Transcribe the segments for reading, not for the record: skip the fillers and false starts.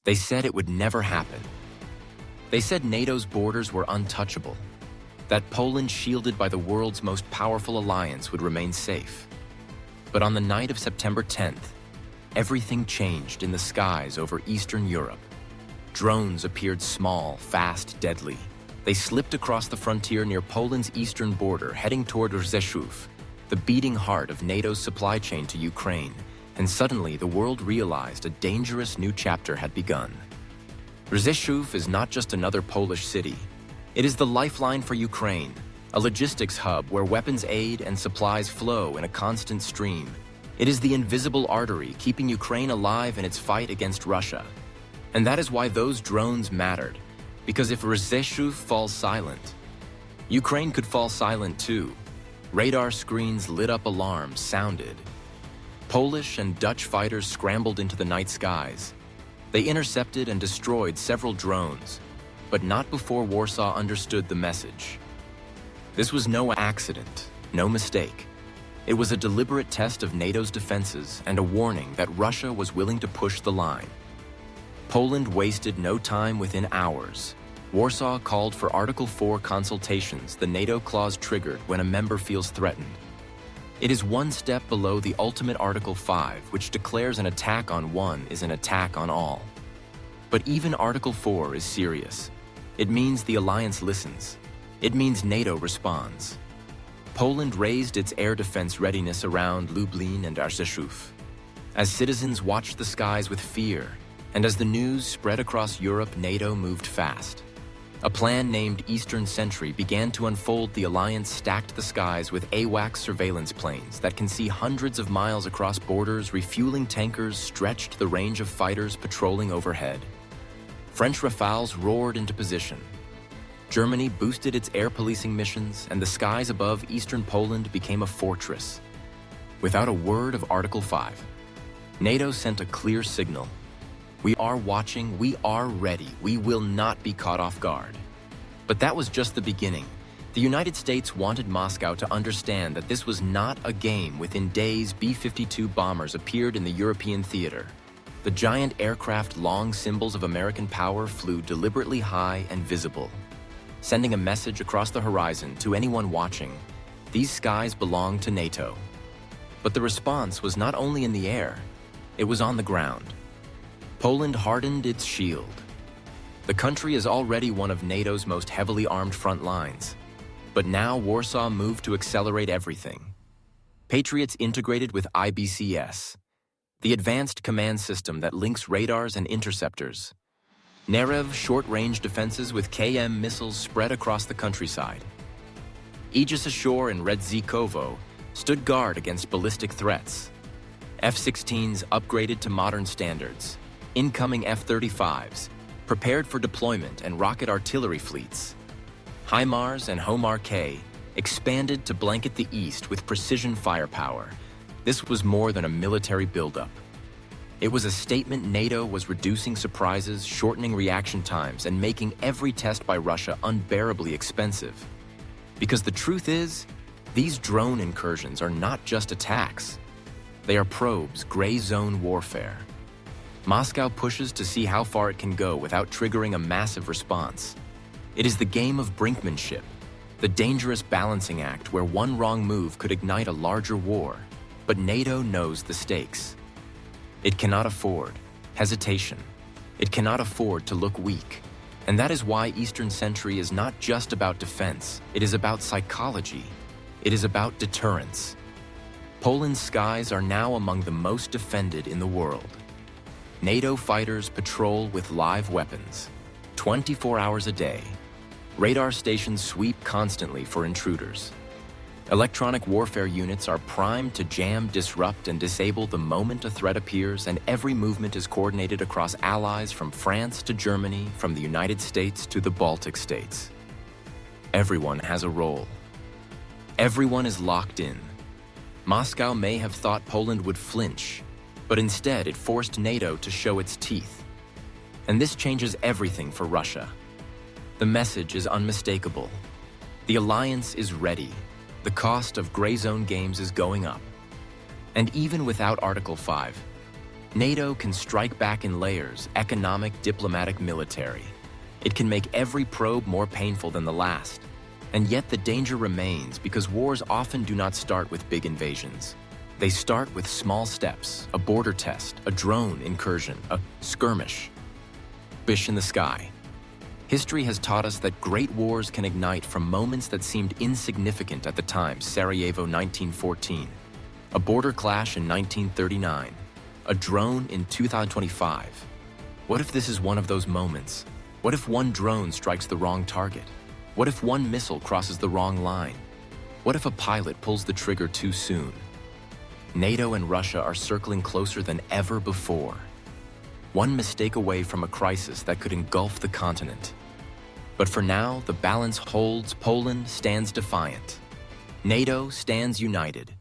They said it would never happen. They said NATO's borders were untouchable, that Poland, shielded by the world's most powerful alliance, would remain safe. But on the night of September 10th, everything changed in the skies over Eastern Europe. Drones appeared small, fast, deadly. They slipped across the frontier near Poland's eastern border, heading toward Rzeszów, the beating heart of NATO's supply chain to Ukraine, and suddenly the world realized a dangerous new chapter had begun. Rzeszów is not just another Polish city. It is the lifeline for Ukraine, a logistics hub where weapons aid and supplies flow in a constant stream. It is the invisible artery keeping Ukraine alive in its fight against Russia. And that is why those drones mattered, because if Rzeszów falls silent, Ukraine could fall silent too. Radar screens lit up, alarms sounded. Polish and Dutch fighters scrambled into the night skies. They intercepted and destroyed several drones, but not before Warsaw understood the message. This was no accident, no mistake. It was a deliberate test of NATO's defenses and a warning that Russia was willing to push the line. Poland wasted no time. Within hours, Warsaw called for Article 4 consultations, the NATO clause triggered when a member feels threatened. It is one step below the ultimate Article 5, which declares an attack on one is an attack on all. But even Article 4 is serious. It means the alliance listens. It means NATO responds. Poland raised its air defense readiness around Lublin and Rzeszów. As citizens watched the skies with fear, and as the news spread across Europe, NATO moved fast. A plan named Eastern Sentry began to unfold. The alliance stacked the skies with AWACS surveillance planes that can see hundreds of miles across borders. Refueling tankers stretched the range of fighters patrolling overhead. French Rafales roared into position. Germany boosted its air policing missions, and the skies above eastern Poland became a fortress. Without a word of Article 5, NATO sent a clear signal. We are watching, we are ready, we will not be caught off guard. But that was just the beginning. The United States wanted Moscow to understand that this was not a game. Within days, B-52 bombers appeared in the European theater. The giant aircraft, long symbols of American power, flew deliberately high and visible, sending a message across the horizon to anyone watching. These skies belong to NATO. But the response was not only in the air, it was on the ground. Poland hardened its shield. The country is already one of NATO's most heavily armed front lines. But now Warsaw moved to accelerate everything. Patriots integrated with IBCS, the advanced command system that links radars and interceptors. Narew short-range defenses with CAMM missiles spread across the countryside. Aegis Ashore and Redzikowo stood guard against ballistic threats. F-16s upgraded to modern standards. Incoming F-35s prepared for deployment, and rocket artillery fleets. HIMARS and Homar K expanded to blanket the east with precision firepower. This was more than a military buildup. It was a statement. NATO was reducing surprises, shortening reaction times, and making every test by Russia unbearably expensive. Because the truth is, these drone incursions are not just attacks. They are probes, gray zone warfare. Moscow pushes to see how far it can go without triggering a massive response. It is the game of brinkmanship, the dangerous balancing act where one wrong move could ignite a larger war. But NATO knows the stakes. It cannot afford hesitation. It cannot afford to look weak. And that is why Eastern Sentry is not just about defense. It is about psychology. It is about deterrence. Poland's skies are now among the most defended in the world. NATO fighters patrol with live weapons, 24 hours a day. Radar stations sweep constantly for intruders. Electronic warfare units are primed to jam, disrupt, and disable the moment a threat appears, and every movement is coordinated across allies from France to Germany, from the United States to the Baltic states. Everyone has a role. Everyone is locked in. Moscow may have thought Poland would flinch, but instead it forced NATO to show its teeth. And this changes everything for Russia. The message is unmistakable. The alliance is ready. The cost of gray zone games is going up. And even without Article 5, NATO can strike back in layers: economic, diplomatic, military. It can make every probe more painful than the last. And yet the danger remains because wars often do not start with big invasions. They start with small steps: a border test, a drone incursion, a skirmish. Fish in the sky. History has taught us that great wars can ignite from moments that seemed insignificant at the time: Sarajevo 1914, a border clash in 1939, a drone in 2025. What if this is one of those moments? What if one drone strikes the wrong target? What if one missile crosses the wrong line? What if a pilot pulls the trigger too soon? NATO and Russia are circling closer than ever before. One mistake away from a crisis that could engulf the continent. But for now, the balance holds. Poland stands defiant. NATO stands united.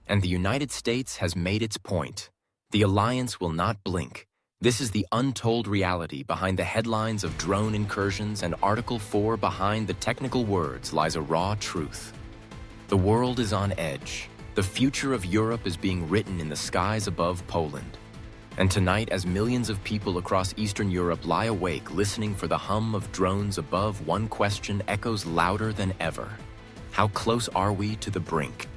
And the United States has made its point. The alliance will not blink. This is the untold reality behind the headlines of drone incursions, and Article 4 behind the technical words lies a raw truth. The world is on edge. The future of Europe is being written in the skies above Poland. And tonight, as millions of people across Eastern Europe lie awake listening for the hum of drones above, one question echoes louder than ever. How close are we to the brink?